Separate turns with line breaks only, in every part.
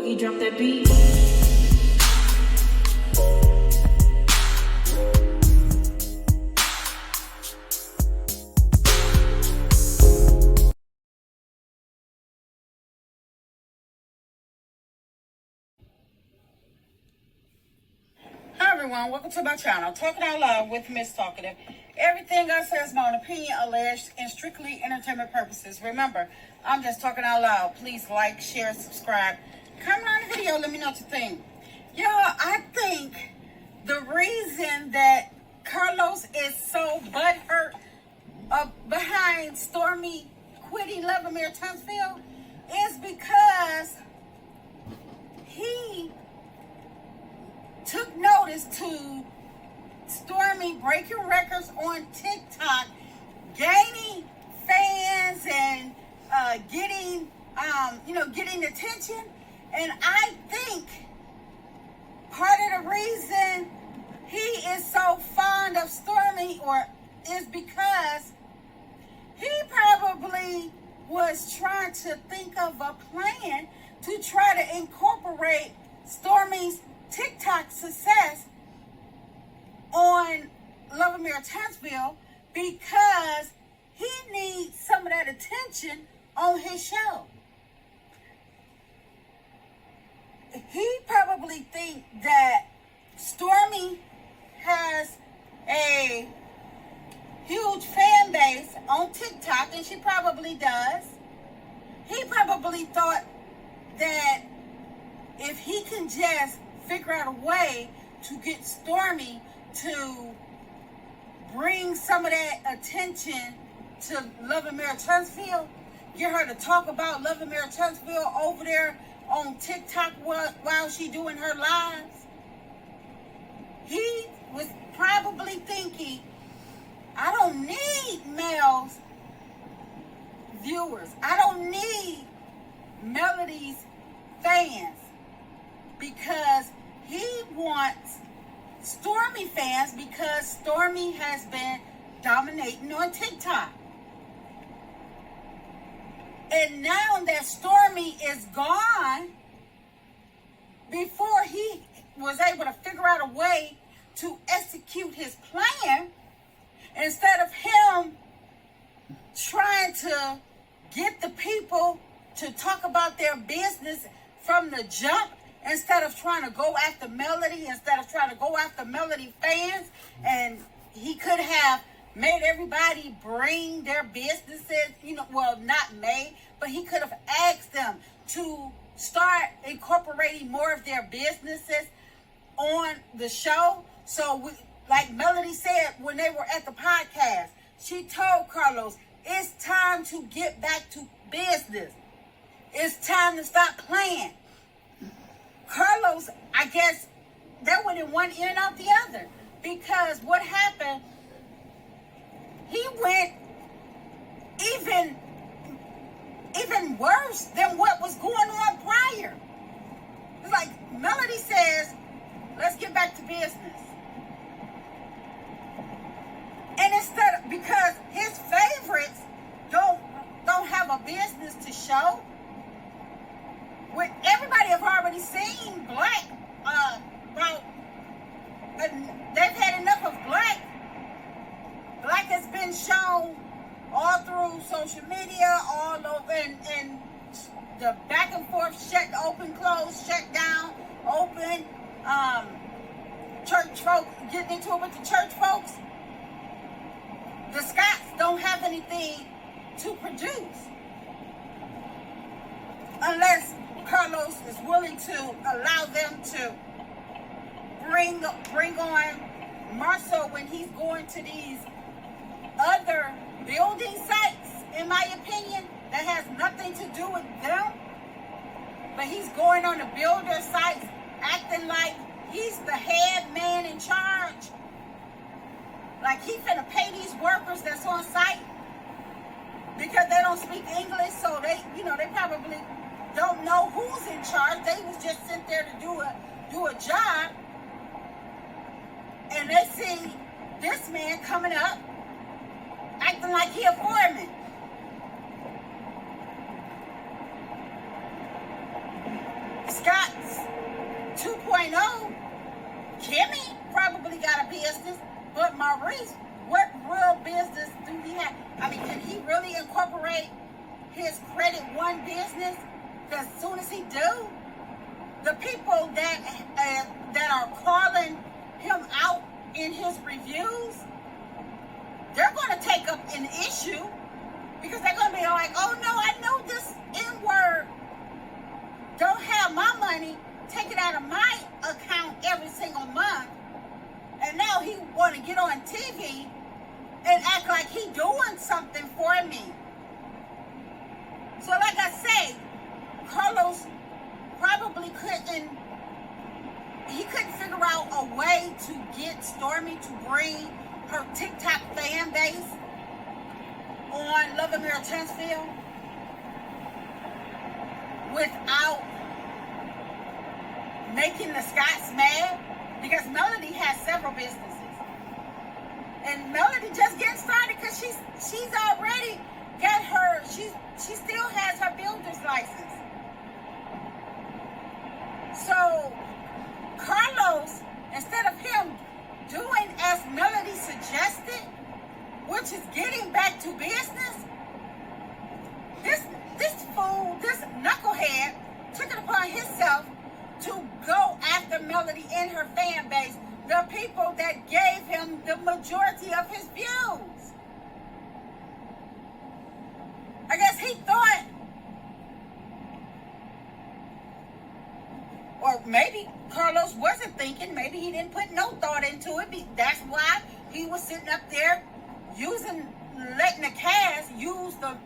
Boogie, drop that beat.
Hi everyone, welcome to my channel, Talking Out Loud with Miss Talkative. Everything I say is my own opinion, alleged, and strictly entertainment purposes. Remember, I'm just talking out loud. Please like, share, subscribe. Comment on the video, let me know what you think. Y'all, I think the reason that Carlos is so butthurt behind Stormy quitting Lavamere Tunstfield is because he took notice to Stormy breaking records on TikTok, gaining fans and getting attention. And I think part of the reason he is so fond of Stormy is because he probably was trying to think of a plan to try to incorporate Stormy's TikTok success on Lavamere Tunstfield because he needs some of that attention on his show. He probably thinks that Stormy has a huge fan base on TikTok, and she probably does. He probably thought that if he can just figure out a way to get Stormy to bring some of that attention to Lavamere Tunstfield, get her to talk about Lavamere Tunstfield over there on TikTok while she doing her lives. He was probably thinking, I don't need Mel's viewers. I don't need Melody's fans, because he wants Stormy fans because Stormy has been dominating on TikTok. And now that Stormy is gone, before he was able to figure out a way to execute his plan, instead of him trying to get the people to talk about their business from the jump, instead of trying to go after Melody, instead of trying to go after Melody fans, and he could have made everybody bring their businesses, not made, but he could have asked them to start incorporating more of their businesses on the show. So, like Melody said when they were at the podcast, she told Carlos, it's time to get back to business. It's time to stop playing. Carlos, I guess, that went in one ear and out the other. Because what happened, he went even worse than what was going on prior. It's like Melody says, let's get back to business. And because his favorites don't have a business to show, everybody have already seen Black. They've had enough of Black. Black has been shown all through social media, all over, and the back and forth, open, close, shut down, open. Church folks getting into it with the church folks. The Scotts don't have anything to produce unless Carlos is willing to allow them to bring on Marceau when he's going to these other building sites, in my opinion, that has nothing to do with them. But he's going on the builder sites acting like he's the head man in charge. Like he finna pay these workers that's on site because they don't speak English, so they probably don't know who's in charge. They was just sent there to do a job, and they see this man coming up acting like he a foreman. Scott really got a business. But Maurice, what real business do he have? I mean, can he really incorporate his Credit One business? Because as soon as he do, the people that are calling him out in his reviews, they're going to take up an issue because they're going to be like, oh no, I know this N-word don't have my money taken out of my account every single month, and now he want to get on TV and act like he doing something for me. So like I say, Carlos probably couldn't figure out a way to get Stormy to bring her TikTok fan base on Love and Mirror Transfield without making the Scots mad, because Melody has several businesses. And Melody just getting started because she's already got her, she still has her builder's license. So Carlos, instead of him doing as Melody suggested, which is getting back to business, this fool, this knucklehead, took it upon himself to go after Melody and her fan base, the people that gave him the majority of his views. I guess he thought, or maybe Carlos wasn't thinking, maybe he didn't put no thought into it. That's why he was sitting up there letting the cast use the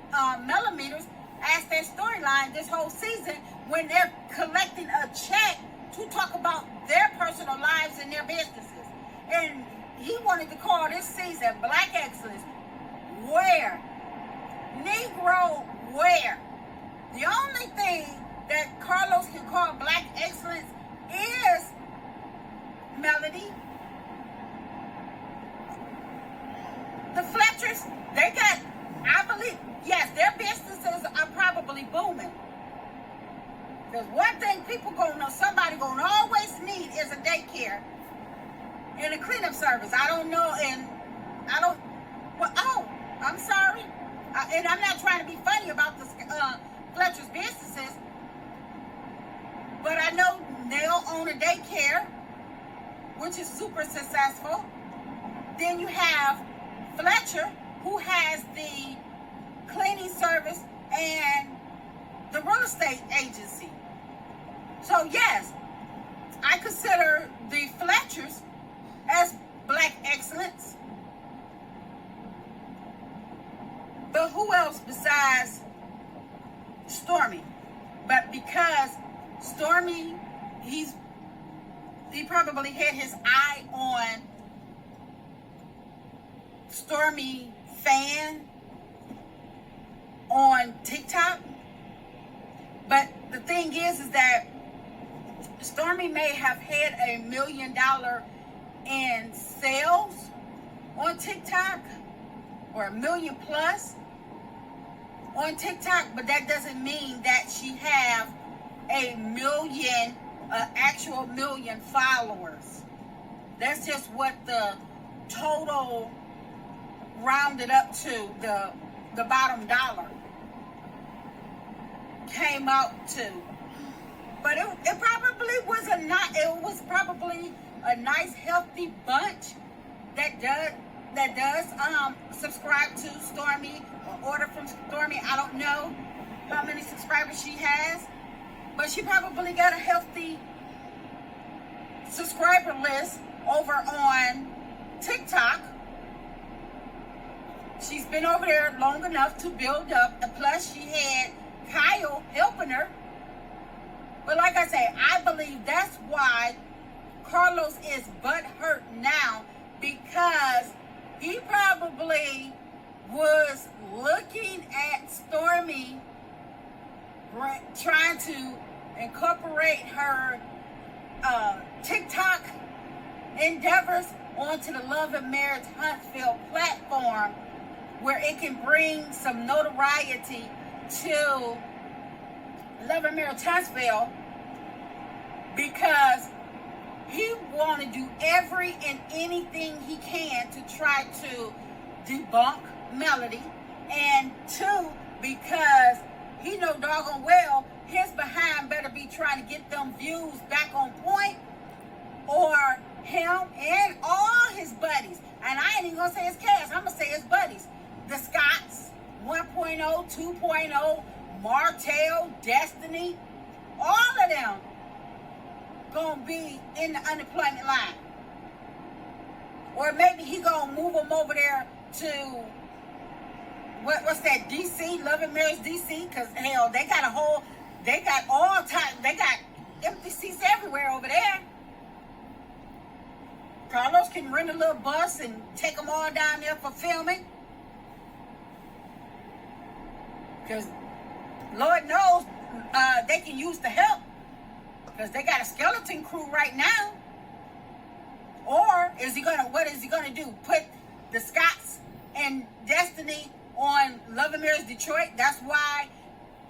millimeters as their storyline this whole season when they're collecting a check to talk about their personal lives and their businesses. And he wanted to call this season Black Excellence. Where? Negro, where? The only thing that Carlos can call Black Excellence is Melody. The Fletchers, they got, I believe, yes, their businesses are probably booming. Because one thing people gonna know, somebody gonna always need is a daycare and a cleanup service. I don't know, and I don't, well, oh, I'm sorry. And I'm not trying to be funny about the Fletcher's businesses, but I know they'll own a daycare, which is super successful. Then you have Fletcher, who has the cleaning service and the real estate agency. So yes, I consider the Fletchers as Black excellence. But who else besides Stormy? But because Stormy, he probably had his eye on Stormy fan on TikTok. But the thing is that Stormy may have had $1 million in sales on TikTok, or $1 million plus on TikTok, but that doesn't mean that she have actual million followers. That's just what the total rounded up to, the bottom dollar came out to. But it probably was probably a nice healthy bunch that does subscribe to Stormy or order from Stormy. I don't know how many subscribers she has, but she probably got a healthy subscriber list over on TikTok. She's been over there long enough to build up, and plus she had Kyle helping her. But like I say, I believe that's why Carlos is butthurt now, because he probably was looking at Stormy trying to incorporate her TikTok endeavors onto the Love and Marriage Huntsville platform, where it can bring some notoriety to Love and Marriage Huntsville, because he want to do every and anything he can to try to debunk Melody. And two, because he know doggone well his behind better be trying to get them views back on point, or him and all his buddies. And I ain't even gonna say his cast, I'm gonna say his buddies. The Scotts, 1.0, 2.0, Martell, Destiny, all of them gonna be in the unemployment line. Or maybe he gonna move them over there to what's that, DC, Love and Marriage DC, because hell, they got all time, they got empty seats everywhere over there. Carlos can rent a little bus and take them all down there for filming. Because Lord knows they can use the help. Because they got a skeleton crew right now. Or what is he gonna do? Put the Scotts and Destiny on Love and Marriage Detroit? That's why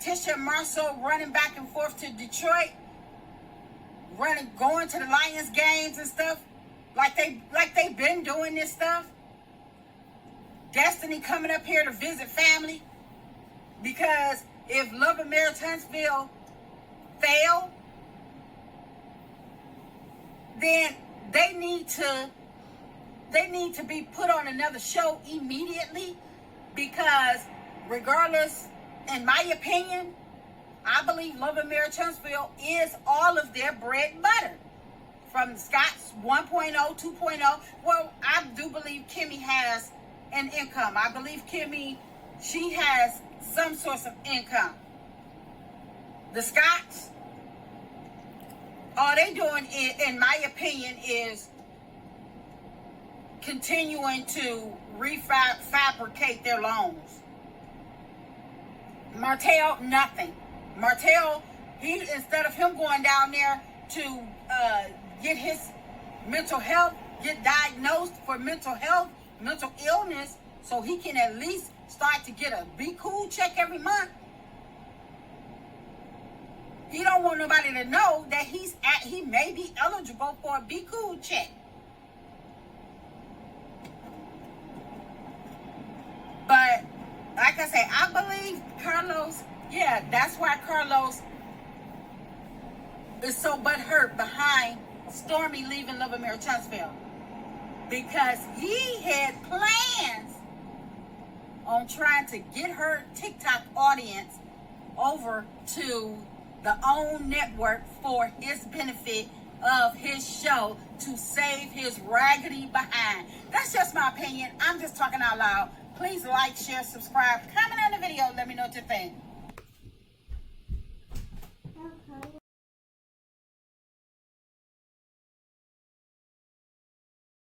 Tisha and Marceau running back and forth to Detroit, going to the Lions games and stuff, like they've been doing this stuff. Destiny coming up here to visit family, because if Love and Marriage Huntsville fail, then they need to be put on another show immediately, because regardless, in my opinion, I believe Love and Marriage Huntsville is all of their bread and butter. From Scott's 1.0, 2.0. Well, I do believe Kimmy has an income. I believe Kimmy, she has some source of income. The Scotts, all they doing, in my opinion, is continuing to refabricate their loans. Martell, nothing. Martell, instead of him going down there to get his mental health, get diagnosed for mental health, mental illness, so he can at least start to get a Be Cool check every month. He don't want nobody to know that he may be eligible for a Be Cool check. But like I say, I believe Carlos, yeah, that's why Carlos is so butthurt behind Stormy leaving Love and Marriage Huntsville. Because he had plans on trying to get her TikTok audience over to the OWN network for his benefit of his show, to save his raggedy behind. That's just my opinion. I'm just talking out loud. Please like, share, subscribe, comment on the video. Let me know what you think.